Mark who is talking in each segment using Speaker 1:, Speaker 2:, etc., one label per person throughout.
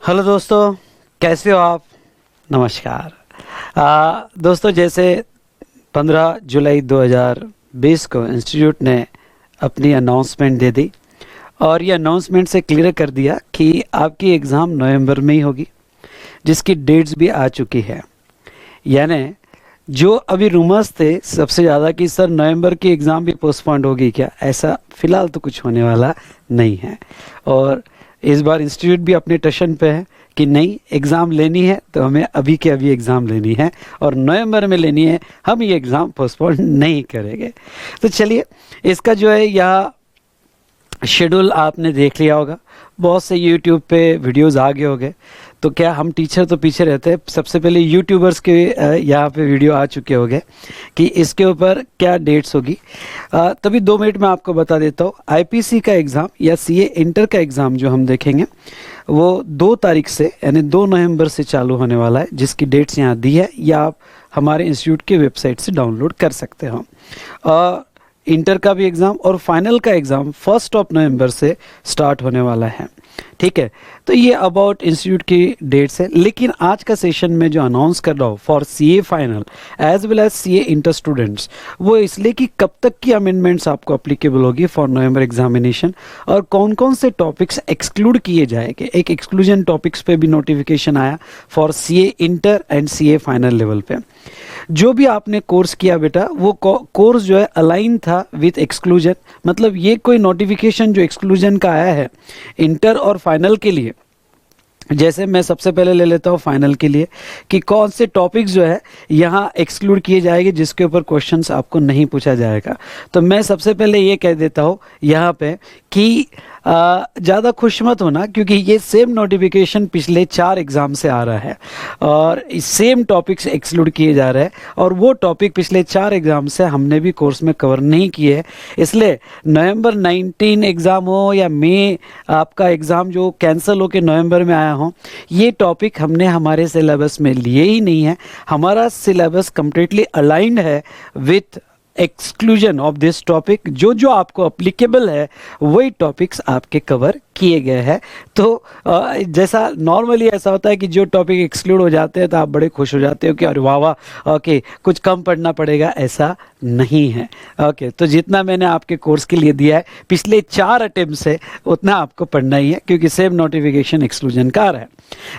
Speaker 1: Hello दोस्तों, कैसे हो आप। नमस्कार। दोस्तों, जैसे 15 जुलाई 2020 को इंस्टीट्यूट ने अपनी अनाउंसमेंट दे दी और ये अनाउंसमेंट से क्लियर कर दिया कि आपकी एग्ज़ाम नवंबर में ही होगी, जिसकी डेट्स भी आ चुकी है। यानी जो अभी रूमर्स थे सबसे ज़्यादा कि सर नवंबर की एग्ज़ाम भी पोस्टपोन्ड होगी क्या, ऐसा फ़िलहाल तो कुछ होने वाला नहीं है। और इस बार इंस्टीट्यूट भी अपने टशन पे है कि नहीं, एग्ज़ाम लेनी है तो हमें अभी के अभी एग्ज़ाम लेनी है और नवंबर में लेनी है, हम ये एग्ज़ाम पोस्टपोन नहीं करेंगे। तो चलिए, इसका जो है यह शेड्यूल आपने देख लिया होगा, बहुत से यूट्यूब पे वीडियोस आ गए होंगे। तो क्या हम टीचर तो पीछे रहते हैं, सबसे पहले यूट्यूबर्स के यहाँ पे वीडियो आ चुके होंगे कि इसके ऊपर क्या डेट्स होगी। तभी 2 मिनट में आपको बता देता हूँ। आईपीसी का एग्ज़ाम या सीए इंटर का एग्ज़ाम जो हम देखेंगे वो 2 तारीख से यानी 2 नवंबर से चालू होने वाला है, जिसकी डेट्स यहाँ दी है या आप हमारे इंस्टीट्यूट की वेबसाइट से डाउनलोड कर सकते हो। इंटर का भी एग्ज़ाम और फाइनल का एग्ज़ाम 1 नवंबर से स्टार्ट होने वाला है। ठीक है, तो ये अबाउट इंस्टीट्यूट की डेट्स है। लेकिन आज का सेशन में जो अनाउंस कर रहा हूँ for CA final as well as CA inter students, वो इसलिए कि कब तक की अमेंडमेंट्स आपको अप्लीकेबल होगी फॉर नवंबर एग्जामिनेशन और कौन कौन से टॉपिक्स एक्सक्लूड किए जाएंगे। एक एक्सक्लूजन टॉपिक्स पे भी नोटिफिकेशन आया for CA inter and CA final level पे। जो भी आपने कोर्स किया बेटा, वो कोर्स जो है अलाइन था विथ एक्सक्लूजन, मतलब ये कोई नोटिफिकेशन जो एक्सक्लूजन का आया है इंटर और फाइनल के लिए। जैसे मैं सबसे पहले ले लेता हूँ फाइनल के लिए कि कौन से टॉपिक्स जो है यहाँ एक्सक्लूड किए जाएंगे जिसके ऊपर क्वेश्चंस आपको नहीं पूछा जाएगा। तो मैं सबसे पहले ये कह देता हूँ यहाँ पे कि ज़्यादा खुश मत होना, क्योंकि ये सेम नोटिफिकेशन पिछले 4 एग्ज़ाम से आ रहा है और सेम टॉपिक्स एक्सक्लूड किए जा रहे हैं और वो टॉपिक पिछले 4 एग्ज़ाम से हमने भी कोर्स में कवर नहीं किए हैं। इसलिए नवंबर 19 एग्ज़ाम हो या मई आपका एग्ज़ाम जो कैंसिल हो के नवंबर में आया हो, ये टॉपिक हमने हमारे सिलेबस में लिए ही नहीं है। हमारा सिलेबस कम्प्लीटली अलाइंड है with exclusion of this topic. जो जो आपको अप्लीकेबल है वही टॉपिक्स आपके कवर किए गए हैं। तो जैसा नॉर्मली ऐसा होता है कि जो टॉपिक एक्सक्लूड हो जाते हैं तो आप बड़े खुश हो जाते हो कि अरे वाह वाह, ओके कुछ कम पढ़ना पड़ेगा, ऐसा नहीं है। ओके, तो जितना मैंने आपके कोर्स के लिए दिया है पिछले 4 अटेम्प्ट से, उतना आपको पढ़ना ही है, क्योंकि सेम नोटिफिकेशन एक्सक्लूजन का आ रहा है।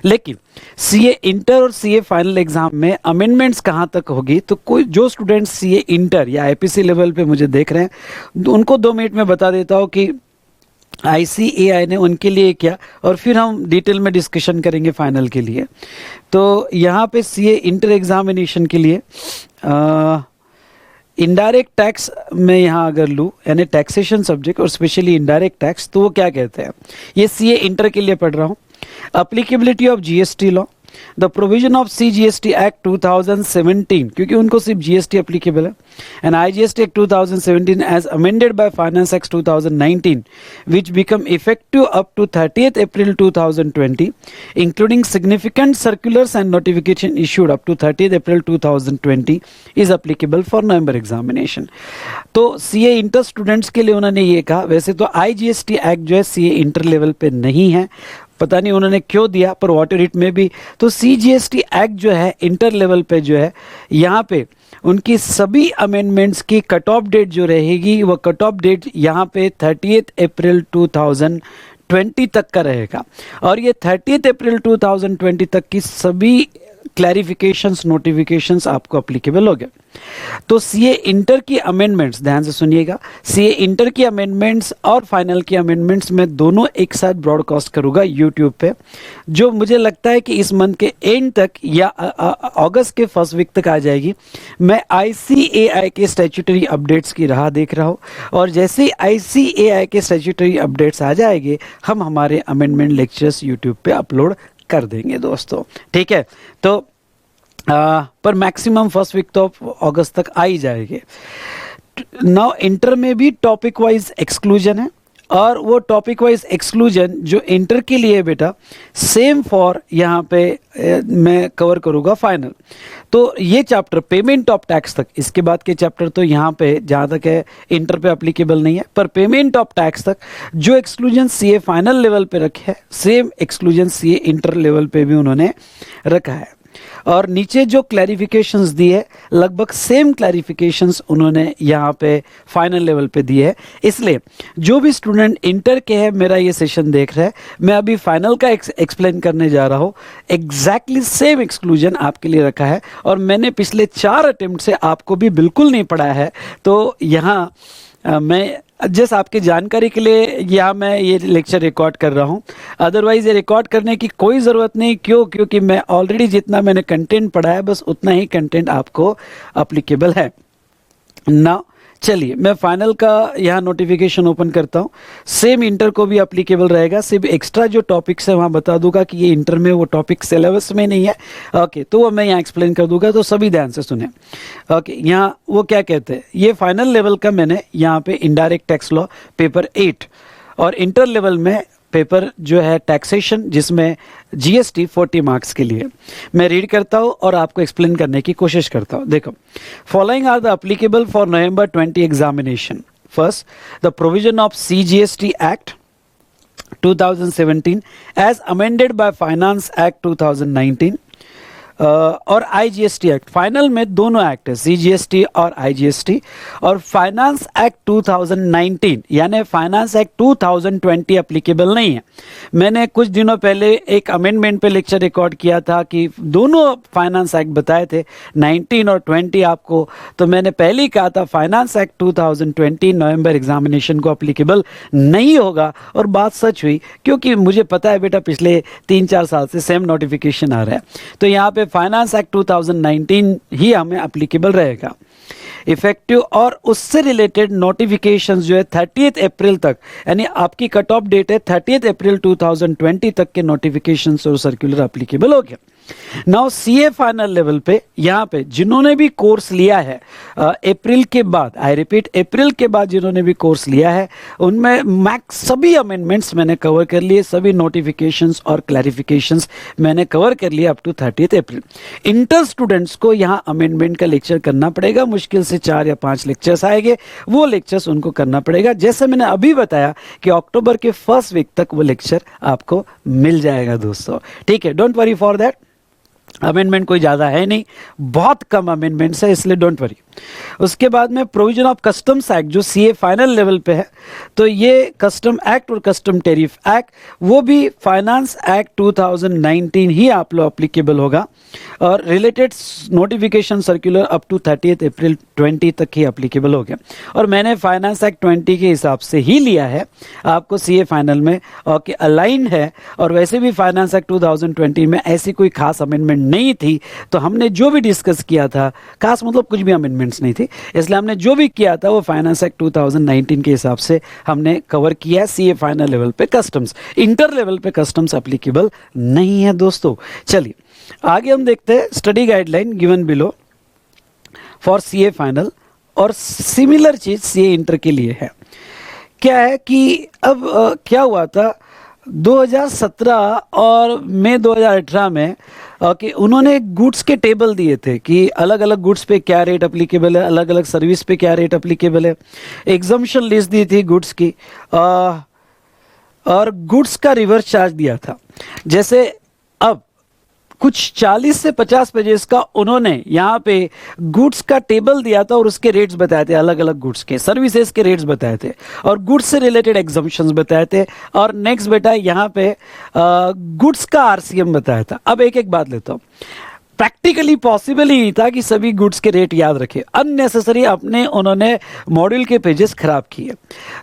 Speaker 1: लेकिन सीए इंटर और सीए फाइनल एग्जाम में अमेंडमेंट्स कहाँ तक होगी, तो कोई जो स्टूडेंट्स सीए इंटर या आईपीसी लेवल पे मुझे देख रहे हैं उनको 2 मिनट में बता देता हूँ कि आईसीएआई ने उनके लिए क्या, और फिर हम डिटेल में डिस्कशन करेंगे फाइनल के लिए। तो यहाँ पे सीए इंटर एग्जामिनेशन के लिए इनडायरेक्ट टैक्स में यहाँ अगर लूँ यानी टैक्सेशन सब्जेक्ट और स्पेशली इनडायरेक्ट टैक्स, तो वो क्या कहते हैं, ये सीए इंटर के लिए पढ़ रहा हूँ। Applicability of GST law, the provision of CGST act 2017, क्योंकि उनको सिर्फ जीएसटी एप्लीकेबल है, and IGST act 2017 as amended by finance act 2019 which become effective up to 30th April 2020, including significant circulars and notification issued up to 30th April 2020 is applicable for November examination। तो CA inter students के लिए उन्होंने ये कहा। वैसे तो IGST act जो है सीए इंटर लेवल पे नहीं है, पता नहीं उन्होंने क्यों दिया, पर व्हाट इट में भी। तो सीजीएसटी एक्ट जो है इंटर लेवल पे जो है, यहाँ पे उनकी सभी अमेंडमेंट्स की कट ऑफ डेट जो रहेगी, वो कट ऑफ डेट यहाँ पे 30th अप्रैल 2020 तक का रहेगा। और ये 30th अप्रैल 2020 तक की सभी क्लैरिफिकेशंस नोटिफिकेशंस आपको अप्लीकेबल हो गए। तो सीए इंटर की अमेंडमेंट्स ध्यान से सुनिएगा, सीए इंटर की अमेंडमेंट्स और फाइनल की अमेंडमेंट्स में दोनों एक साथ ब्रॉडकास्ट करूंगा यूट्यूब पे, जो मुझे लगता है कि इस मंथ के एंड तक या अगस्त के फर्स्ट वीक तक आ जाएगी। मैं आईसीएआई के स्टैट्यूटरी अपडेट्स की राह देख रहा हूँ और जैसे ही आईसीएआई के स्टैट्यूटरी अपडेट्स आ जाएंगे, हम हमारे अमेंडमेंट लेक्चर्स यूट्यूब पे अपलोड कर देंगे दोस्तों। ठीक है, तो पर मैक्सिमम फर्स्ट वीक तो अगस्त तक आ ही जाएंगे। नाउ इंटर में भी टॉपिक वाइज एक्सक्लूजन है और वो टॉपिक वाइज एक्सक्लूजन जो इंटर के लिए बेटा सेम फॉर यहाँ पे मैं कवर करूँगा फाइनल। तो ये चैप्टर पेमेंट ऑफ टैक्स तक, इसके बाद के चैप्टर तो यहाँ पे जहाँ तक है इंटर पे अप्लीकेबल नहीं है, पर पेमेंट ऑफ टैक्स तक जो एक्सक्लूजन सीए फाइनल लेवल पे रखे है same exclusion CA inter level पे भी उन्होंने रखा है। और नीचे जो क्लैरिफिकेशंस दिए है लगभग सेम क्लैरिफिकेशंस उन्होंने यहाँ पे फाइनल लेवल पे दिए है। इसलिए जो भी स्टूडेंट इंटर के है मेरा ये सेशन देख रहे हैं, मैं अभी फाइनल का एक्सप्लेन करने जा रहा हूँ। एग्जैक्टली सेम एक्सक्लूजन आपके लिए रखा है और मैंने पिछले 4 अटेम्प्ट से आपको भी बिल्कुल नहीं पढ़ाया है। तो यहाँ मैं जस्ट आपकी जानकारी के लिए यहाँ मैं ये लेक्चर रिकॉर्ड कर रहा हूँ, अदरवाइज ये रिकॉर्ड करने की कोई ज़रूरत नहीं। क्योंकि मैं ऑलरेडी जितना मैंने कंटेंट पढ़ा है बस उतना ही कंटेंट आपको अप्लीकेबल है ना। चलिए मैं फाइनल का यहाँ नोटिफिकेशन ओपन करता हूँ। सेम इंटर को भी अप्लीकेबल रहेगा, सिर्फ एक्स्ट्रा जो टॉपिक्स है वहाँ बता दूंगा कि ये इंटर में वो टॉपिक सिलेबस में नहीं है। ओके, तो वो मैं यहाँ एक्सप्लेन कर दूंगा, तो सभी ध्यान से सुने। ओके, यहाँ वो क्या कहते हैं, ये फाइनल लेवल का मैंने यहाँ पे इनडायरेक्ट टैक्स लॉ पेपर 8 और इंटर लेवल में पेपर जो है टैक्सेशन जिसमें जीएसटी 40 मार्क्स के लिए मैं रीड करता हूँ और आपको एक्सप्लेन करने की कोशिश करता हूँ। देखो, following are the applicable for November 20 examination. First, the provision of CGST act 2017 as amended by finance act 2019 और IGST एक्ट। फाइनल में दोनों एक्ट है, CGST और IGST। और फाइनेंस एक्ट 2019 यानी फाइनेंस एक्ट 2020 अप्लीकेबल नहीं है। मैंने कुछ दिनों पहले एक अमेंडमेंट पे लेक्चर रिकॉर्ड किया था कि दोनों फाइनेंस एक्ट बताए थे 19 और 20 आपको, तो मैंने पहले ही कहा था फाइनेंस एक्ट 2020 नवंबर एग्जामिनेशन को अप्लीकेबल नहीं होगा। और बात सच हुई, क्योंकि मुझे पता है बेटा पिछले 3-4 साल से सेम नोटिफिकेशन आ रहा है, तो यहाँ पे फाइनेंस एक्ट 2019 ही हमें अप्लीकेबल रहेगा इफेक्टिव। और उससे रिलेटेड नोटिफिकेशंस जो है 30 अप्रैल तक, यानी आपकी कट ऑफ डेट है 30 अप्रैल 2020 तक के नोटिफिकेशंस और सर्कुलर अप्लीकेबल हो गया। नाउ सीए फाइनल लेवल पे यहाँ पे जिन्होंने भी कोर्स लिया है अप्रैल के बाद, आई रिपीट अप्रैल के बाद जिन्होंने भी कोर्स लिया है उनमें मैक्स सभी अमेंडमेंट्स मैंने कवर कर लिए, सभी नोटिफिकेशंस और क्लैरिफिकेशंस मैंने कवर कर लिए up to 30 April. Inter students को यहाँ अमेंडमेंट का लेक्चर करना पड़ेगा, मुश्किल से 4 या 5 लेक्चर्स आएंगे, वो लेक्चर्स उनको करना पड़ेगा। जैसे मैंने अभी बताया कि अक्टूबर के फर्स्ट वीक तक वो लेक्चर आपको मिल जाएगा दोस्तों, ठीक है। Don't worry for that, amendment कोई ज़्यादा है नहीं, बहुत कम अमेंडमेंट्स है, इसलिए डोंट वरी। उसके बाद में प्रोविजन ऑफ कस्टम्स एक्ट जो सीए फाइनल लेवल पे है, तो ये कस्टम एक्ट और कस्टम टैरिफ एक्ट वो भी फाइनेंस एक्ट 2019 ही आप लोग अप्लीकेबल होगा और related notification circular up to 30 April 20 तक ही अप्लीकेबल हो गया। और मैंने फाइनेंस एक्ट 20 के हिसाब से ही लिया है आपको सीए फाइनल में, ओके अलाइन है। और वैसे भी फाइनेंस एक्ट 2020 में ऐसी कोई खास अमेंडमेंट नहीं थी, तो हमने जो भी डिस्कस किया था, खास मतलब कुछ भी अमेंडमेंट्स नहीं थी, इसलिए हमने जो भी किया था वो फाइनेंस एक्ट 2019 के हिसाब से हमने कवर किया। सीए फाइनल लेवल पे कस्टम्स, इंटर लेवल पे कस्टम्स एप्लीकेबल नहीं है दोस्तों। चलिए आगे हम देखते हैं study guideline given below for CA final, और सिमिलर चीज सीए इंटर के लिए है। क्या है कि अब क्या हुआ था 2017 और मई 2018 में कि उन्होंने गुड्स के टेबल दिए थे कि अलग अलग गुड्स पे क्या रेट अप्लीकेबल है, अलग अलग सर्विस पे क्या रेट अप्लीकेबल है। एग्जम्पशन लिस्ट दी थी गुड्स की और गुड्स का रिवर्स चार्ज दिया था। जैसे अब कुछ 40 से 50 पेजेस का उन्होंने यहाँ पे गुड्स का टेबल दिया था और उसके रेट्स बताए थे, अलग अलग गुड्स के सर्विसेज के रेट्स बताए थे और गुड्स से रिलेटेड एग्जम्पशंस बताए थे। और नेक्स्ट बेटा यहाँ पे गुड्स का आरसीएम बताया था। अब एक एक बात लेता हूँ, प्रैक्टिकली पॉसिबल ही नहीं था कि सभी गुड्स के रेट याद रखे, अननेसेसरी अपने उन्होंने मॉड्यूल के पेजेस खराब किए।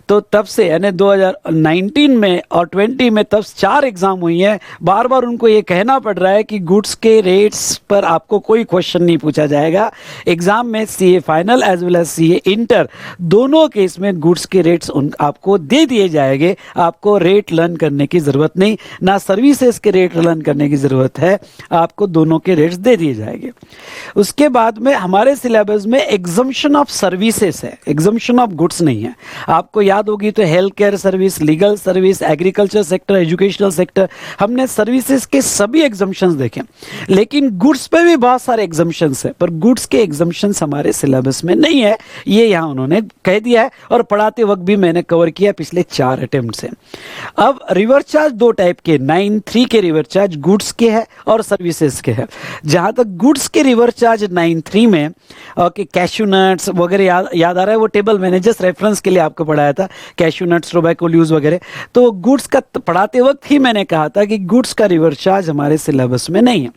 Speaker 1: तो तब से यानी 2019 में और 20 में तब 4 एग्जाम हुई हैं, बार बार उनको ये कहना पड़ रहा है कि गुड्स के रेट्स पर आपको कोई क्वेश्चन नहीं पूछा जाएगा एग्जाम में। CA final as well as CA inter दोनों केस में गुड्स के रेट्स आपको दे दिए जाएंगे। आपको रेट लर्न करने की जरूरत नहीं, ना सर्विसेज के रेट लर्न करने की जरूरत है, आपको दोनों के रेट्स दे दिए जाएंगे। उसके बाद में हमारे सिलेबस में एग्जम्पशन ऑफ सर्विसेज है, एग्जम्पशन ऑफ गुड्स नहीं है। आपको याद होगी तो health care service, legal service, agriculture sector, educational sector, हमने सर्विसेज के सभी एग्जम्पशंस देखे, लेकिन गुड्स पे भी बहुत सारे एग्जम्पशंस है, पर गुड्स के एग्जम्पशंस हमारे सिलेबस में नहीं है, ये यहाँ उन्होंने कह दिया है और पढ़ाते वक्त भी मैंने कवर किया पिछले 4 अटेम्प्ट से। अब रिवर्स चार्ज दो टाइप के, 9(3) के रिवर्स चार्ज गुड्स के है और सर्विसेज के है। जहां तक गुड्स के रिवर्स चार्ज 9(3) में ओके, कैशू नट्स वगैरह याद आ रहा है, वो टेबल मैंने जस्ट रेफरेंस के लिए आपको पढ़ाया था, कैशू नट्स, टोबैको लीव्स वगैरह। तो गुड्स का पढ़ाते वक्त ही मैंने कहा था कि गुड्स का रिवर्स चार्ज हमारे सिलेबस में नहीं है।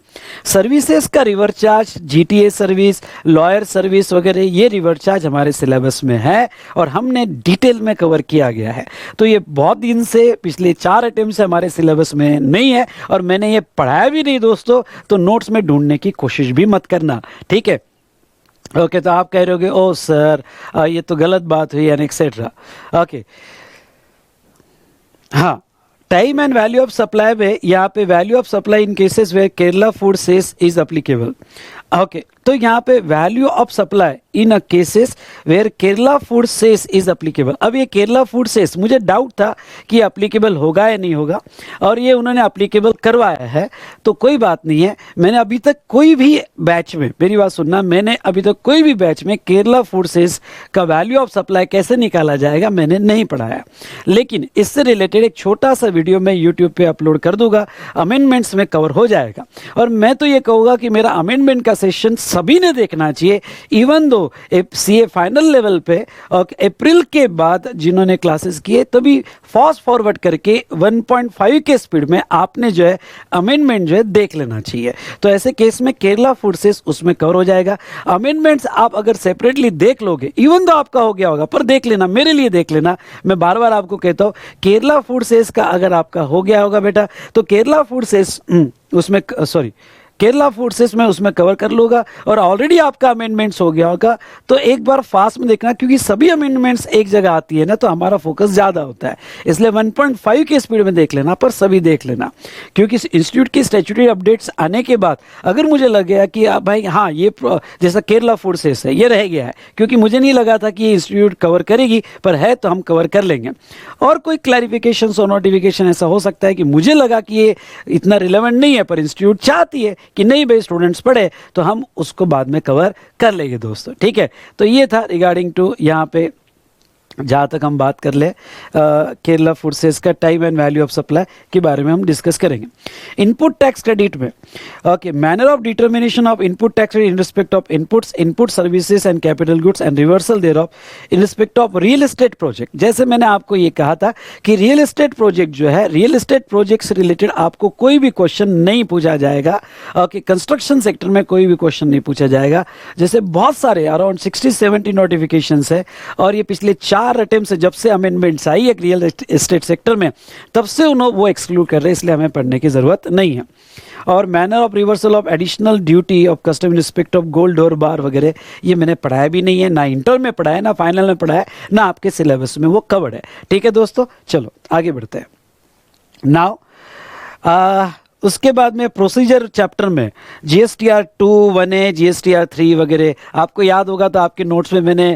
Speaker 1: सर्विसेज का reverse charge, GTA service, lawyer service वगैरह, ये रिवर्स चार्ज हमारे सिलेबस में है और हमने डिटेल में कवर किया गया है। तो ये बहुत दिन से, पिछले 4 अटेम्प्ट से हमारे सिलेबस में नहीं है और मैंने ये पढ़ाया भी नहीं दोस्तों, तो नोट्स में ढूंढने की कोशिश भी मत करना, ठीक है। ओके, तो आप कह रहे होगे ओ सर ये तो गलत बात हुई एंड एक्सेट्रा। ओके, हाँ, time and value of supply में यहाँ पे value of supply in cases where Kerala flood cess is applicable. Okay, तो यहाँ पे value of supply in a cases where Kerala flood cess is applicable. अब ये केरला फूड सेस मुझे डाउट था कि अप्लीकेबल होगा या नहीं होगा, और ये उन्होंने अप्लीकेबल करवाया है, तो कोई बात नहीं है। मैंने अभी तक कोई भी बैच में, मेरी बात सुनना, मैंने अभी तक कोई भी बैच में केरला फूड सेस का वैल्यू ऑफ सप्लाई कैसे निकाला जाएगा मैंने नहीं पढ़ाया, लेकिन इससे रिलेटेड एक छोटा सा वीडियो मैं यूट्यूब पे अपलोड कर दूंगा, अमेंडमेंट्स में कवर हो जाएगा। और मैं तो ये कहूँगा कि मेरा अमेंडमेंट का सेशन सभी ने देखना चाहिए, even though CA final level पे और अप्रैल के बाद जिन्होंने क्लासेस किए, तभी फास्ट फॉरवर्ड करके 1.5 के स्पीड में आपने जो है अमेंडमेंट जो है देख लेना चाहिए। तो ऐसे केस में केरला फूड सेस उसमें कवर हो जाएगा। अमेंडमेंट्स आप अगर सेपरेटली देख लोगे, इवन दो आपका हो गया होगा, पर देख लेना, मेरे लिए देख लेना, मैं बार बार आपको कहता हूं, केरला फूड सेस का अगर आपका हो गया होगा बेटा, तो केरला फूड सेस उसमें केरला फूड सेस में उसमें कवर कर लूंगा, और ऑलरेडी आपका अमेंडमेंट्स हो गया होगा, तो एक बार फास्ट में देखना, क्योंकि सभी अमेंडमेंट्स एक जगह आती है ना, तो हमारा फोकस ज़्यादा होता है, इसलिए 1.5 के स्पीड में देख लेना, पर सभी देख लेना। क्योंकि इंस्टीट्यूट की स्टैट्यूटरी अपडेट्स आने के बाद अगर मुझे लगेगा कि भाई हाँ ये जैसा केरला फूड सेस है ये रह गया है, क्योंकि मुझे नहीं लगा था कि ये इंस्टीट्यूट कवर करेगी, पर है तो हम कवर कर लेंगे। और कोई क्लैरिफिकेशन और नोटिफिकेशन ऐसा हो सकता है कि मुझे लगा कि ये इतना रिलेवेंट नहीं है, पर इंस्टीट्यूट चाहती है कि नहीं भाई स्टूडेंट्स पढ़े, तो हम उसको बाद में कवर कर लेंगे दोस्तों, ठीक है। तो ये था रिगार्डिंग टू यहाँ पे जहाँ तक हम बात कर ले केरला फूड सेस का time and value of supply के बारे में हम डिस्कस करेंगे। इनपुट टैक्स क्रेडिट में okay, manner of determination of input tax in respect of inputs, input services and capital goods and reversal thereof in respect of real estate project. जैसे मैंने आपको ये कहा था कि रियल एस्टेट प्रोजेक्ट जो है, रियल एस्टेट प्रोजेक्ट से रिलेटेड आपको कोई भी क्वेश्चन नहीं पूछा जाएगा। ओके, कंस्ट्रक्शन सेक्टर में कोई भी क्वेश्चन नहीं पूछा जाएगा। जैसे बहुत सारे अराउंड 60-70 नोटिफिकेशंस है, और ये पिछले 4 अटेम्प्ट से, जब से अमेंडमेंट्स आई है रियल एस्टेट सेक्टर में, तब से उन्होंने वो एक्सक्लूड कर रहे हैं, इसलिए हमें पढ़ने की जरूरत नहीं है। और manner of reversal of additional duty of custom in respect of gold और बार वगैरह, ये मैंने पढ़ाया भी नहीं है, ना इंटर में पढ़ाया, ना फाइनल में पढ़ाया, ना आपके सिलेबस में वो कवर्ड है, ठीक है दोस्तों। चलो आगे बढ़ते हैं। नाउ उसके बाद में प्रोसीजर चैप्टर में GSTR 2, 1A, GSTR 3 वगैरह आपको याद होगा, तो आपके नोट्स में मैंने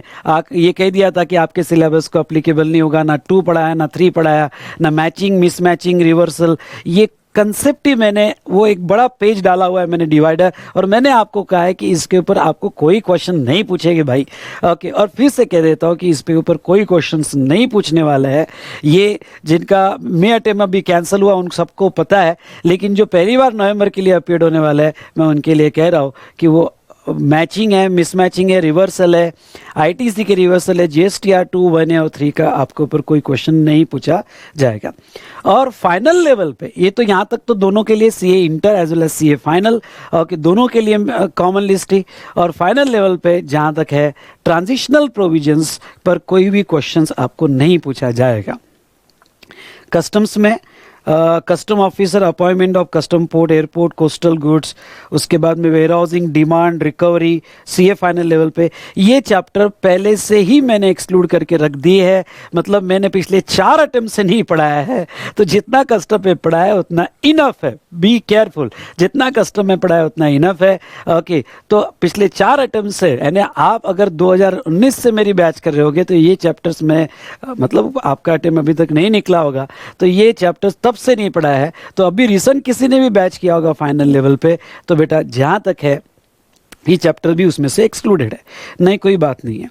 Speaker 1: ये कह दिया था कि आपके सिलेबस को अप्लीकेबल नहीं होगा, ना 2 पढ़ाया, ना 3 पढ़ाया, ना मैचिंग, मिसमैचिंग, रिवर्सल, ये कंसेप्ट ही मैंने वो एक बड़ा पेज डाला हुआ है मैंने डिवाइडर, और मैंने आपको कहा है कि इसके ऊपर आपको कोई क्वेश्चन नहीं पूछेंगे भाई। ओके, और फिर से कह देता हूँ कि इसके ऊपर कोई क्वेश्चंस नहीं पूछने वाला है। ये जिनका मे अटेम्प्ट अभी कैंसिल हुआ उन सबको पता है, लेकिन जो पहली बार नवंबर के लिए अपीयर होने वाला है, मैं उनके लिए कह रहा हूँ कि वो मैचिंग है, मिसमैचिंग है, रिवर्सल है, ITC के रिवर्सल है, GSTR 2, 1A और 3 का आपके ऊपर कोई क्वेश्चन नहीं पूछा जाएगा। और फाइनल लेवल पे ये तो यहाँ तक तो दोनों के लिए CA inter as well as CA final, और दोनों के लिए कॉमन लिस्ट ही। और फाइनल लेवल पे जहाँ तक है ट्रांजिशनल प्रोविजंस पर कोई भी क्वेश्चंस आपको नहीं पूछा जाएगा। कस्टम्स में custom officer, appointment of custom port, airport, coastal goods, उसके बाद में warehousing, demand, recovery, CA final level पे ये चैप्टर पहले से ही मैंने एक्सक्लूड करके रख दिए है। मतलब मैंने पिछले 4 अटेम्प्ट से नहीं पढ़ाया है, तो जितना कस्टम पे पढ़ाया है उतना इनफ है। बी केयरफुल, जितना कस्टम में पढ़ाया उतना इनफ है। ओके, तो पिछले 4 अटेम्प्ट से, यानी आप अगर 2019 से मेरी बैच कर रहे होगे तो ये चैप्टर्स में मतलब आपका अटेम्प्ट अभी तक नहीं निकला होगा, तो ये चैप्टर्स तब से नहीं पढ़ा है। तो अभी रिसेंट किसी ने भी बैच किया होगा फाइनल लेवल पे, तो बेटा जहाँ तक है ये चैप्टर भी उसमें से एक्सक्लूडेड है, नहीं कोई बात नहीं है।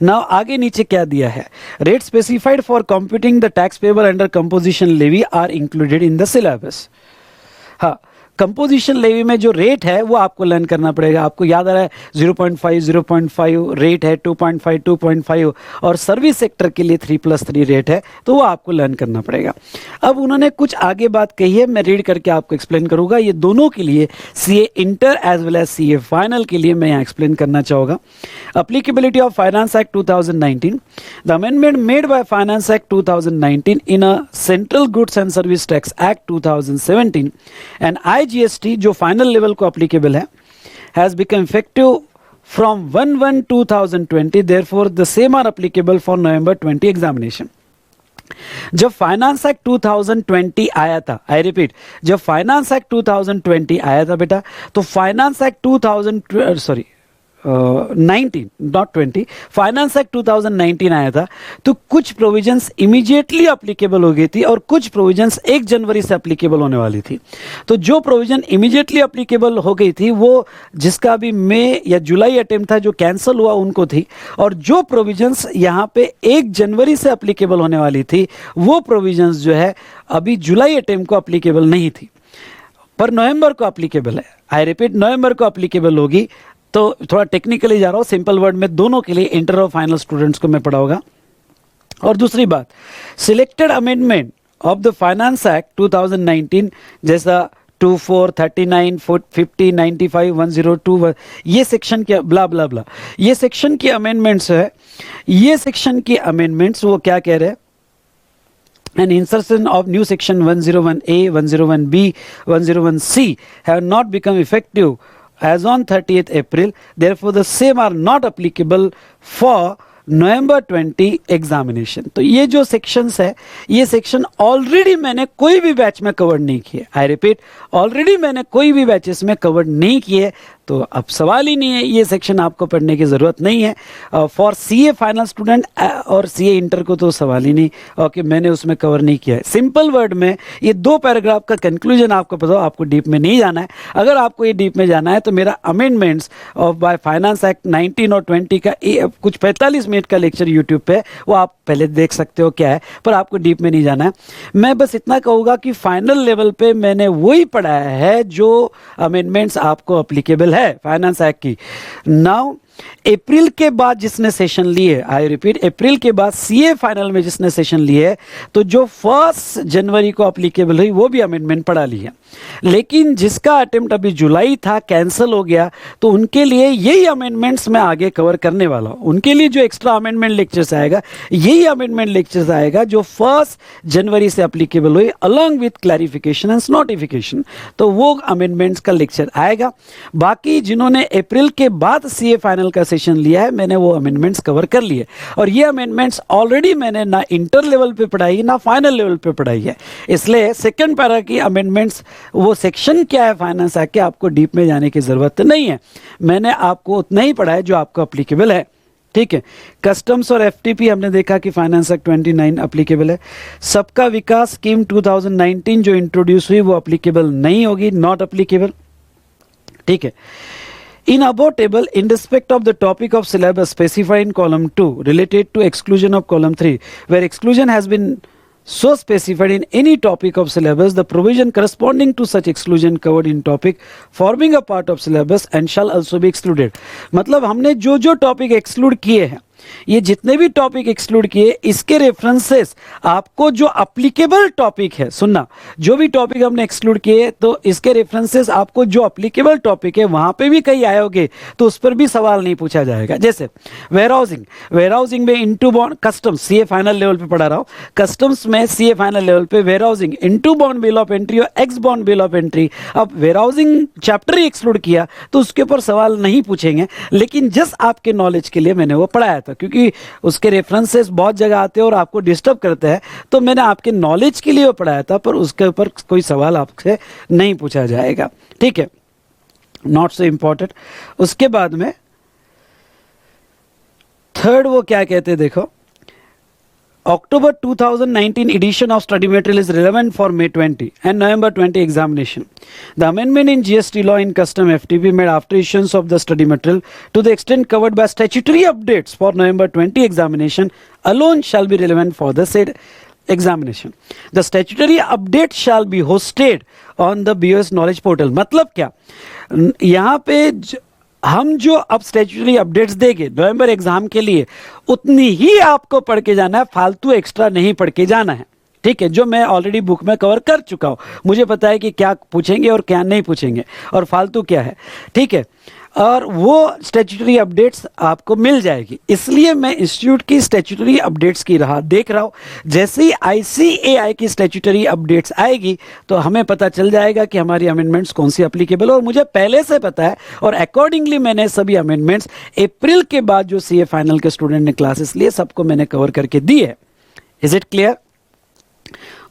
Speaker 1: नाउ आगे नीचे क्या दिया है, rate specified for computing the tax payable under composition levy are included in the syllabus. हाँ, कंपोजिशन लेवी में जो रेट है वो आपको लर्न करना पड़ेगा। आपको याद आ रहा है 0.5 0.5 रेट है, 2.5 2.5, और सर्विस सेक्टर के लिए 3+3 रेट है, तो वो आपको लर्न करना पड़ेगा। अब उन्होंने कुछ आगे बात कही है, मैं रीड करके आपको एक्सप्लेन करूंगा। ये दोनों के लिए, CA inter as well as CA final के लिए मैं यहाँ एक्सप्लेन करना चाहूँगा। Applicability of finance act 2019, the amendment made by finance act 2019 in a central goods and service tax act 2017 and IGST जो फाइनल लेवल को अप्लीकेबल है, has become effective from 1/1/2020, therefore the same are applicable for November 20 examination. जब finance act 2020 आया था, I repeat, जब finance act 2020 आया था बेटा, तो finance act 19 not 20, finance act 2019 आया था, तो कुछ प्रोविजंस इमीडिएटली अप्लीकेबल हो गई थी और कुछ प्रोविजंस 1 जनवरी से अप्लीकेबल होने वाली थी। तो जो प्रोविजन इमीडिएटली अप्लीकेबल हो गई थी वो जिसका भी मई या जुलाई अटेम्प्ट था जो कैंसिल हुआ उनको थी, और जो प्रोविजंस यहाँ पे 1 जनवरी से अप्लीकेबल होने वाली थी वो प्रोविजंस जो है अभी जुलाई अटेम्प्ट को अप्लीकेबल नहीं थी, पर नवंबर को अप्लीकेबल है। आई रिपीट, नवंबर को अप्लीकेबल होगी। तो थोड़ा टेक्निकली जा रहा हूँ, सिंपल वर्ड में दोनों के लिए, इंटर और फाइनल स्टूडेंट्स को मैं पढ़ाऊंगा। और दूसरी बात, selected amendment of the finance act 2019 जैसा 24, 39, 50, 95, 102, ये सेक्शन के ब्ला ब्ला ब्ला, ये सेक्शन की अमेंडमेंट्स है। ये सेक्शन की अमेंडमेंट्स वो क्या कह रहे हैं, and insertion of new section 101A, 101B, 101C have not become effective as on 30th April, therefore the same are not applicable for November 20 examination. तो ये जो सेक्शंस है, ये सेक्शन ऑलरेडी मैंने कोई भी बैच में कवर नहीं किए। आई रिपीट, ऑलरेडी मैंने कोई भी बैचेस में कवर नहीं किए, तो अब सवाल ही नहीं है, ये सेक्शन आपको पढ़ने की ज़रूरत नहीं है। फॉर सीए फाइनल स्टूडेंट और सीए इंटर को तो सवाल ही नहीं, ओके, मैंने उसमें कवर नहीं किया है। सिंपल वर्ड में ये 2 पैराग्राफ का कंक्लूजन आपको पता हो, आपको डीप में नहीं जाना है। अगर आपको ये डीप में जाना है तो मेरा amendments of bye finance act 19 और 20 का कुछ 45 मिनट का लेक्चर यूट्यूब पे, वो आप पहले देख सकते हो क्या है, पर आपको डीप में नहीं जाना है। मैं बस इतना कहूँगा कि फाइनल लेवल पे मैंने वही पढ़ाया है जो अमेंडमेंट्स आपको अप्लीकेबल है फाइनेंस एक्ट की। नाउ अप्रैल के बाद जिसने सेशन लिए, आई रिपीट, अप्रैल के बाद सीए फाइनल में जिसने सेशन लिए, तो जो 1 जनवरी को अप्लीकेबल हुई वो भी अमेंडमेंट पढ़ा ली है। लेकिन जिसका अटेम्प्ट अभी जुलाई था, कैंसिल हो गया, तो उनके लिए यही अमेंडमेंट्स मैं आगे कवर करने वाला हूं। उनके लिए जो एक्स्ट्रा अमेंडमेंट लेक्चर्स आएगा, यही अमेंडमेंट लेक्चर्स आएगा जो 1 जनवरी से अप्लीकेबल हुई, along with clarification and notification. तो वो अमेंडमेंट्स का लेक्चर आएगा। बाकी जिन्होंने अप्रैल के बाद सीए फाइनल का सेशन लिया है, मैंने वो अमेंडमेंट्स कवर कर लिए, और ये अमेंडमेंट्स ऑलरेडी मैंने ना इंटर लेवल पे पढ़ाई ना फाइनल लेवल पे पढ़ाई है। इसलिए सेकंड पैरा की अमेंडमेंट्स, वो सेक्शन क्या है फाइनेंस एक्ट के, आपको डीप में जाने की जरूरत नहीं है। मैंने आपको उतना ही पढ़ा है जो आपको अप्लीकेबल है, ठीक है। कस्टम्स और एफटीपी हमने देखा कि फाइनेंस एक्ट 29 अप्लीकेबल है। सबका विकास स्कीम 2019 जो इंट्रोड्यूस हुई वो अप्लीकेबल नहीं होगी, नॉट अप्लीकेबल, ठीक है। In above table, in respect of the topic of syllabus specified in column 2 related to exclusion of column 3, where exclusion has been so specified in any topic of syllabus, the provision corresponding to such exclusion covered in topic forming a part of syllabus and shall also be excluded. मतलब हमने जो जो topic exclude किए हैं ये जितने भी topic exclude किए, इसके रेफरेंसेस आपको जो अप्लीकेबल टॉपिक है, सुनना, जो भी टॉपिक हमने एक्सक्लूड किए तो इसके रेफरेंसेस आपको जो अप्लीकेबल टॉपिक है वहां पे भी कहीं आए होंगे तो उस पर भी सवाल नहीं पूछा जाएगा। जैसे वेयरहाउसिंग, वेयरहाउसिंग में into bond customs, CA final level पे पढ़ा रहा हूं, कस्टम्स में सीए फाइनल लेवल पे warehousing into bond bill of entry और ex bond bill of entry. अब वेयरहाउसिंग चैप्टर ही एक्सक्लूड किया तो उसके ऊपर सवाल नहीं पूछेंगे, लेकिन जस्ट आपके नॉलेज के लिए मैंने वो पढ़ाया था, क्योंकि उसके रेफरेंसेस बहुत जगह आते हैं और आपको डिस्टर्ब करते हैं, तो मैंने आपके नॉलेज के लिए वो पढ़ाया था, पर उसके ऊपर कोई सवाल आपसे नहीं पूछा जाएगा। ठीक है, नॉट सो इंपॉर्टेंट। उसके बाद में थर्ड वो क्या कहते हैं, देखो, October 2019 edition of study material is relevant for May 20 and November 20 examination. The amendment in GST law in custom FTP made after issuance of the study material to the extent covered by statutory updates for November 20 examination alone shall be relevant for the said examination. The statutory update shall be hosted on the BOS knowledge portal. मतलब क्या, यहाँ पे हम जो अब statutory updates देंगे नवंबर exam के लिए, उतनी ही आपको पढ़ के जाना है, फालतू एक्स्ट्रा नहीं पढ़ के जाना है। ठीक है, जो मैं ऑलरेडी बुक में कवर कर चुका हूं, मुझे पता है कि क्या पूछेंगे और क्या नहीं पूछेंगे और फालतू क्या है। ठीक है, और वो स्टैट्यूटरी अपडेट्स आपको मिल जाएगी, इसलिए मैं इंस्टीट्यूट की स्टैट्यूटरी अपडेट्स की राह देख रहा हूं। जैसे ही आईसीएआई की स्टैट्यूटरी अपडेट्स आएगी तो हमें पता चल जाएगा कि हमारी अमेंडमेंट्स कौन सी अप्लीकेबल है, और मुझे पहले से पता है, और अकॉर्डिंगली मैंने सभी अमेंडमेंट्स अप्रैल के बाद जो सीए फाइनल के स्टूडेंट ने क्लासेस लिए सबको मैंने कवर करके दी है। Is it clear?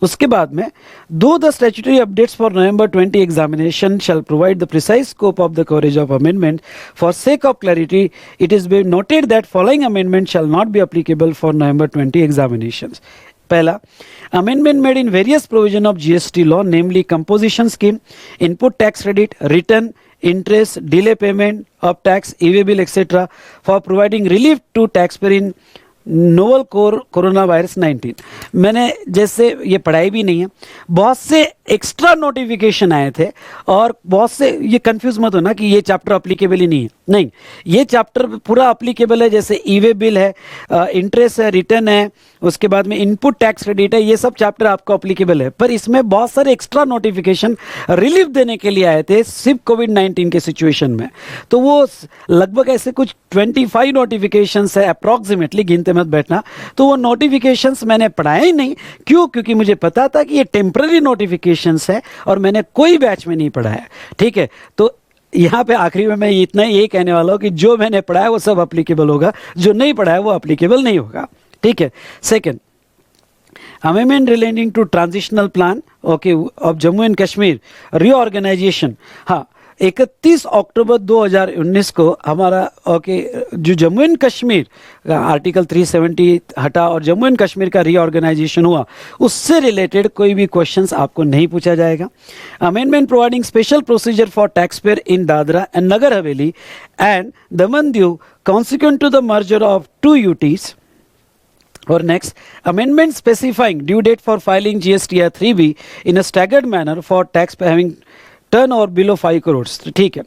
Speaker 1: उसके बाद में दो the statutory updates for November 20 examination shall provide the precise scope of the coverage of amendment for sake of clarity it is been noted that following amendment shall not be applicable for November 20 examinations. पहला, amendment made in various provision of GST law, namely composition scheme, input tax credit, return interest, delay payment of tax, e-way bill, etc. for providing relief to taxpayer in novel corona virus 19। मैंने जैसे ये पढ़ाई भी नहीं है, बहुत से extra notification आए थे और बहुत से, ये कंफ्यूज मत होना कि ये चैप्टर अप्लीकेबल ही नहीं है, नहीं, ये चैप्टर पूरा अप्लीकेबल है। जैसे ई वे बिल है, इंटरेस्ट है, रिटर्न है, उसके बाद में इनपुट टैक्स क्रेडिट है, ये सब चैप्टर आपको अप्लीकेबल है। पर इसमें बहुत सारे एक्स्ट्रा नोटिफिकेशन रिलीफ देने के लिए आए थे सिर्फ कोविड-19 के सिचुएशन में, तो वो लगभग ऐसे कुछ 25 नोटिफिकेशंस है अप्रॉक्सीमेटली, गिनते मत बैठना। तो वो नोटिफिकेशंस मैंने पढ़ाए ही नहीं, क्यों? क्योंकि मुझे पता था कि ये टेम्पररी नोटिफिकेशंस है और मैंने कोई बैच में नहीं पढ़ाया। ठीक है, तो यहाँ पे आखिरी में मैं इतना ही कहने वाला हूँ कि जो मैंने पढ़ा है वो सब अप्लीकेबल होगा, जो नहीं पढ़ा है वो अप्लीकेबल नहीं होगा। ठीक है। Second, amendment relating to transitional plan okay of Jammu and Kashmir reorganisation. हाँ, 31 अक्टूबर 2019 को हमारा जो जम्मू एंड कश्मीर आर्टिकल 370 हटा और जम्मू एंड कश्मीर का रीऑर्गेनाइजेशन हुआ, उससे रिलेटेड कोई भी क्वेश्चंस आपको नहीं पूछा जाएगा। Amendment providing special procedure for tax payer in Dadra and Nagar Haveli and Daman Diu consequent to the merger of 2 UTs। और next, amendment specifying due date for filing GSTR 3B in a staggered manner for tax having turnover below 5 crore. ठीक है,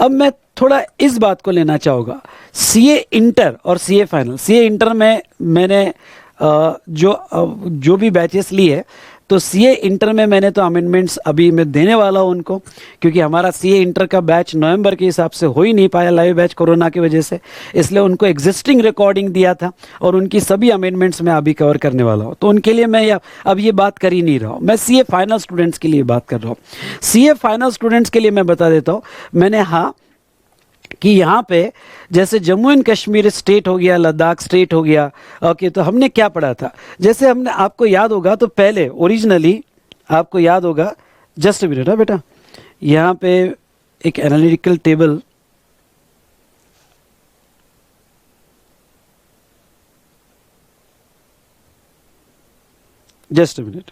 Speaker 1: अब मैं थोड़ा इस बात को लेना चाहूँगा, सीए इंटर और सीए फाइनल। सीए इंटर में मैंने जो भी बैचेस लिए है, तो सीए इंटर में मैंने तो अमेंडमेंट्स अभी मैं देने वाला हूं उनको, क्योंकि हमारा सीए इंटर का बैच नवंबर के हिसाब से हो ही नहीं पाया लाइव बैच कोरोना की वजह से, इसलिए उनको एग्जिस्टिंग रिकॉर्डिंग दिया था और उनकी सभी अमेंडमेंट्स मैं अभी कवर करने वाला हूं। तो उनके लिए मैं अब ये बात कर ही नहीं रहा हूं, मैं सीए फाइनल स्टूडेंट्स के लिए बात कर रहा हूँ। सीए फाइनल स्टूडेंट्स के लिए मैं बता देता हूँ, मैंने हाँ कि यहाँ पे जैसे जम्मू एंड कश्मीर स्टेट हो गया, लद्दाख स्टेट हो गया, ओके, तो हमने क्या पढ़ा था, जैसे हमने, आपको याद होगा तो पहले ओरिजिनली आपको याद होगा, जस्ट अ मिनट बेटा, यहाँ पे एक analytical table, just a minute,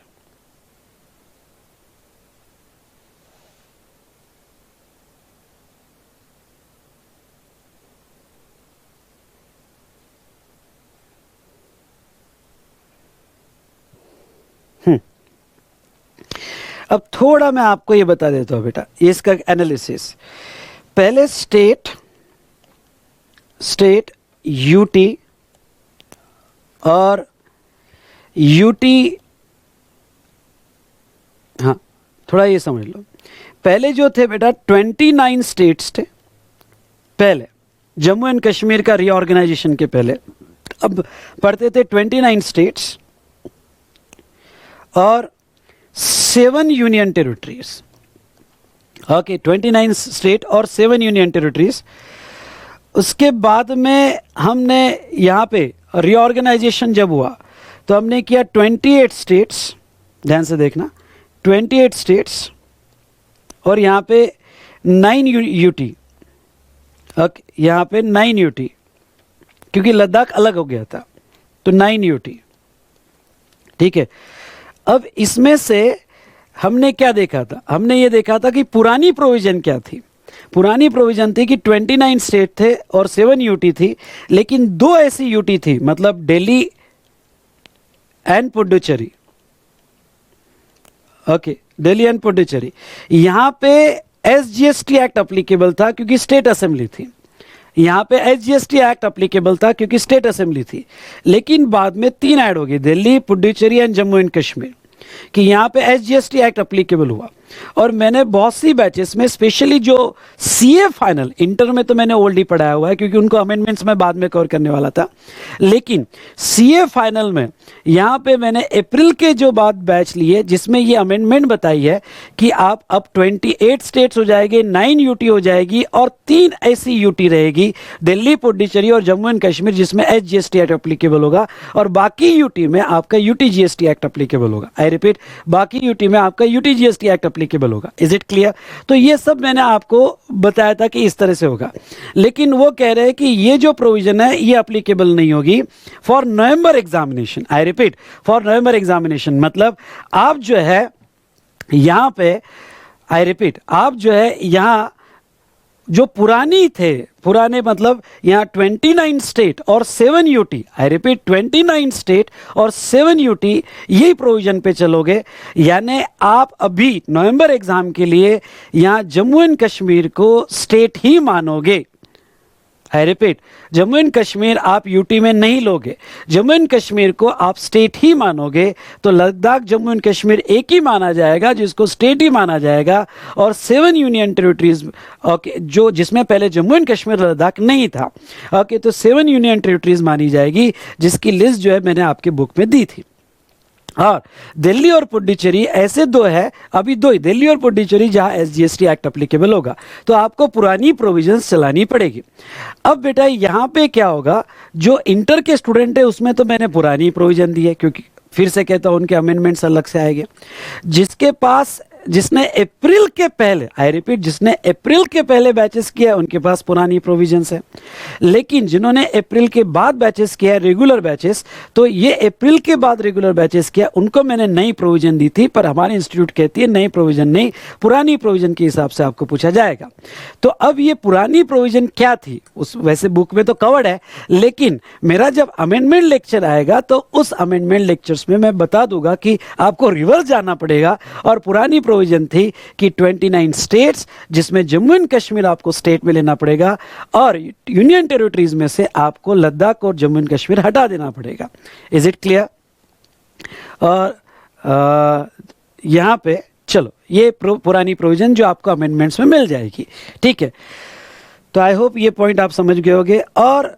Speaker 1: अब थोड़ा मैं आपको ये बता देता हूँ बेटा, इसका एनालिसिस। पहले स्टेट, यूटी, और यूटी, हाँ थोड़ा ये समझ लो, पहले जो थे बेटा 29 स्टेट्स थे पहले, जम्मू एंड कश्मीर का रीऑर्गेनाइजेशन के पहले। अब पढ़ते थे 29 स्टेट्स और 7 यूनियन टेरिटरीज। ओके, 29 स्टेट और 7 यूनियन टेरिटरीज। उसके बाद में हमने यहाँ पे रीऑर्गेनाइजेशन जब हुआ तो हमने किया 28 स्टेट्स, ध्यान से देखना, 28 स्टेट्स और यहाँ पे 9 यूटी। ओके, यहाँ पे 9 यूटी, क्योंकि लद्दाख अलग हो गया था, तो 9 यूटी। ठीक है, अब इसमें से हमने क्या देखा था? हमने ये देखा था कि पुरानी प्रोविजन क्या थी। पुरानी प्रोविजन थी कि 29 स्टेट थे और 7 यूटी थी, लेकिन 2 ऐसी यूटी थी, मतलब Delhi and Puducherry. Okay, Delhi and Puducherry, यहाँ पे एसजीएसटी एक्ट अप्लीकेबल था क्योंकि स्टेट असेंबली थी। यहाँ पे एसजीएसटी एक्ट अप्लीकेबल था क्योंकि स्टेट असेंबली थी, लेकिन बाद में 3 ऐड हो गई, दिल्ली, पुडुचेरी एंड जम्मू एंड कश्मीर, कि यहाँ पे एसजीएसटी एक्ट अप्लीकेबल हुआ। और मैंने बहुत सी बैचेस में, स्पेशली जो सीए फाइनल, इंटर में तो मैंने ओल्ड ही पढ़ाया हुआ है क्योंकि उनको अमेंडमेंट्स में बाद में कवर करने वाला था, लेकिन सीए फाइनल में यहाँ पे मैंने अप्रैल के जो बाद बैच लिए जिसमें ये अमेंडमेंट बताई है कि आप अब 28 स्टेट्स हो जाएंगे, 9 यूटी हो जाएगी और 3 ऐसी यूटी रहेगी, दिल्ली, पुडुचेरी और जम्मू एंड कश्मीर, जिसमें एसजीएसटी एक्ट अप्लीकेबल होगा, और बाकी यूटी में आपका यूटीजीएसटी एक्ट अप्लीकेबल होगा। आई रिपीट, बाकी यूटी में आपका यूटीजीएसटी एक्ट अप्लीकेबल होगा। Is it clear? तो ये सब मैंने आपको बताया था कि इस तरह से होगा, लेकिन वो कह रहे हैं कि ये जो प्रोविजन है ये अप्लीकेबल नहीं होगी for November examination. I repeat, for November examination, मतलब आप जो है यहां पे, आई रिपीट, आप जो है यहां जो पुरानी थे, पुराने मतलब यहाँ 29 स्टेट और 7 यूटी, आई रिपीट 29 स्टेट और 7 यूटी, यही प्रोविजन पे चलोगे। यानी आप अभी नवंबर एग्जाम के लिए यहाँ जम्मू एंड कश्मीर को स्टेट ही मानोगे। I repeat, Jammu and Kashmir आप यूटी में नहीं लोगे, जम्मू एंड कश्मीर को आप स्टेट ही मानोगे। तो लद्दाख, जम्मू एंड कश्मीर एक ही माना जाएगा, जिसको स्टेट ही माना जाएगा। और 7 यूनियन टेरिटरीज, ओके, जो जिसमें पहले जम्मू एंड कश्मीर, लद्दाख नहीं था, ओके, तो 7 यूनियन टेरिटरीज मानी जाएगी, जिसकी लिस्ट जो है मैंने आपके बुक में दी थी। और दिल्ली और पुडुचेरी ऐसे 2 है, अभी 2 ही, दिल्ली और पुडुचेरी, जहां एसजीएसटी एक्ट एप्लीकेबल होगा, तो आपको पुरानी प्रोविजंस चलानी पड़ेगी। अब बेटा यहां पे क्या होगा, जो इंटर के स्टूडेंट है उसमें तो मैंने पुरानी प्रोविजन दी है, क्योंकि फिर से कहता हूं उनके अमेंडमेंट्स अलग से आएंगे। जिसके पास, जिसने अप्रैल के पहले, आई रिपीट, जिसने अप्रैल के पहले बैचेस किया है उनके पास पुरानी प्रोविजंस है, लेकिन जिन्होंने अप्रैल के बाद बैचेस किया है, रेगुलर बैचेस, तो ये अप्रैल के बाद रेगुलर बैचेस किया, उनको मैंने नई प्रोविजन दी थी, पर हमारे इंस्टीट्यूट कहती है नई प्रोविजन नहीं, पुरानी प्रोविजन के हिसाब से आपको पूछा जाएगा। तो अब ये पुरानी प्रोविजन क्या थी, उस वैसे बुक में तो कवर्ड है, लेकिन मेरा जब अमेंडमेंट लेक्चर आएगा तो उस अमेंडमेंट लेक्चर्स में मैं बता दूंगा कि आपको रिवर्स जाना पड़ेगा। और पुरानी प्रोविजन थी कि 29 स्टेट्स, जिसमें जम्मू एंड कश्मीर आपको स्टेट में लेना पड़ेगा, और यूनियन टेरिटरीज में से आपको लद्दाख और जम्मू एंड कश्मीर हटा देना पड़ेगा। Is it clear? और यहां पे चलो, ये पुरानी प्रोविजन जो आपको अमेंडमेंट्स में मिल जाएगी, ठीक है। तो आई होप ये पॉइंट आप समझ गए होंगे। और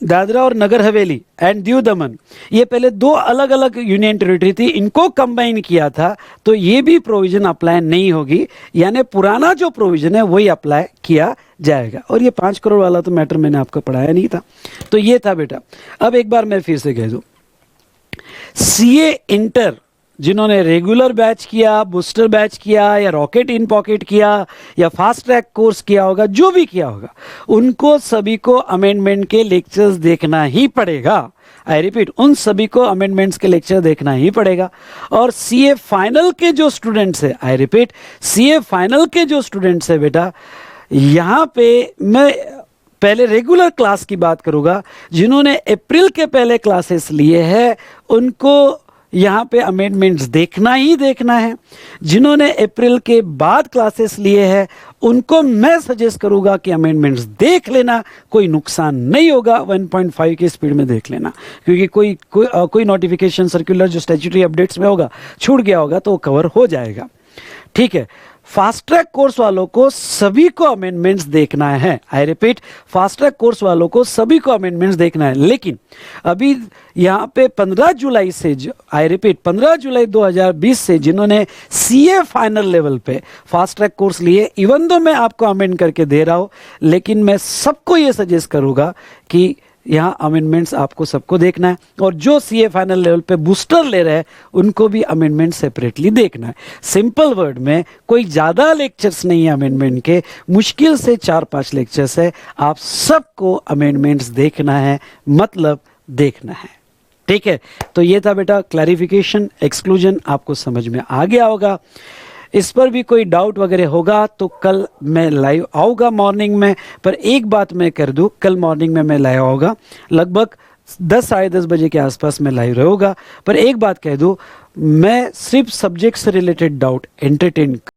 Speaker 1: दादरा और नगर हवेली एंड दीव दमन, ये पहले 2 अलग अलग यूनियन टेरिटरी थी, इनको कंबाइन किया था, तो ये भी प्रोविजन अप्लाई नहीं होगी, यानी पुराना जो प्रोविजन है वही अप्लाई किया जाएगा। और ये 5 करोड़ वाला तो मैटर मैंने आपको पढ़ाया नहीं था, तो ये था बेटा। अब एक बार मैं फिर से कह दूं, सीए इंटर जिन्होंने रेगुलर बैच किया, बूस्टर बैच किया, या रॉकेट इन पॉकेट किया, या फास्ट ट्रैक कोर्स किया होगा, जो भी किया होगा, उनको सभी को अमेंडमेंट के लेक्चर्स देखना ही पड़ेगा। आई रिपीट, उन सभी को अमेंडमेंट्स के लेक्चर देखना ही पड़ेगा। और सीए फाइनल के जो स्टूडेंट्स है, आई रिपीट, सीए फाइनल के जो स्टूडेंट्स है बेटा, यहां पे मैं पहले रेगुलर क्लास की बात करूंगा, जिन्होंने अप्रैल के पहले क्लासेस लिए हैं उनको यहाँ पे अमेंडमेंट्स देखना ही देखना है। जिन्होंने अप्रैल के बाद क्लासेस लिए हैं उनको मैं सजेस्ट करूँगा कि अमेंडमेंट्स देख लेना, कोई नुकसान नहीं होगा, 1.5 की स्पीड में देख लेना, क्योंकि कोई नोटिफिकेशन सर्कुलर जो स्टैट्यूटरी अपडेट्स में होगा छूट गया होगा तो वो कवर हो जाएगा। ठीक है, फास्ट ट्रैक कोर्स वालों को सभी को अमेंडमेंट्स देखना है। I repeat, fast track course वालों को सभी को अमेंडमेंट्स देखना है। लेकिन अभी यहाँ पे 15 जुलाई से, आई रिपीट 15 जुलाई 2020 से जिन्होंने सीए फाइनल लेवल पे फास्ट ट्रैक कोर्स लिए, इवन दो मैं आपको अमेंड करके दे रहा हूँ, लेकिन मैं सबको ये सजेस्ट करूँगा कि यहाँ अमेंडमेंट्स आपको सबको देखना है, और जो सीए फाइनल लेवल पे बूस्टर ले रहे हैं उनको भी अमेंडमेंट सेपरेटली देखना है। सिंपल वर्ड में, कोई ज़्यादा लेक्चर्स नहीं है अमेंडमेंट के, मुश्किल से 4-5 लेक्चर्स है, आप सबको अमेंडमेंट्स देखना है, मतलब देखना है। ठीक है, तो ये था बेटा क्लैरिफिकेशन, एक्सक्लूजन आपको समझ में आ गया होगा। इस पर भी कोई डाउट वगैरह होगा तो कल मैं लाइव आऊँगा मॉर्निंग में, पर एक बात मैं कर दूँ, कल मॉर्निंग में मैं लाइव आऊँगा, लगभग 10 साढ़े 10 बजे के आसपास मैं लाइव रहूँगा। पर एक बात कह दूँ, मैं सिर्फ सब्जेक्ट से रिलेटेड डाउट एंटरटेन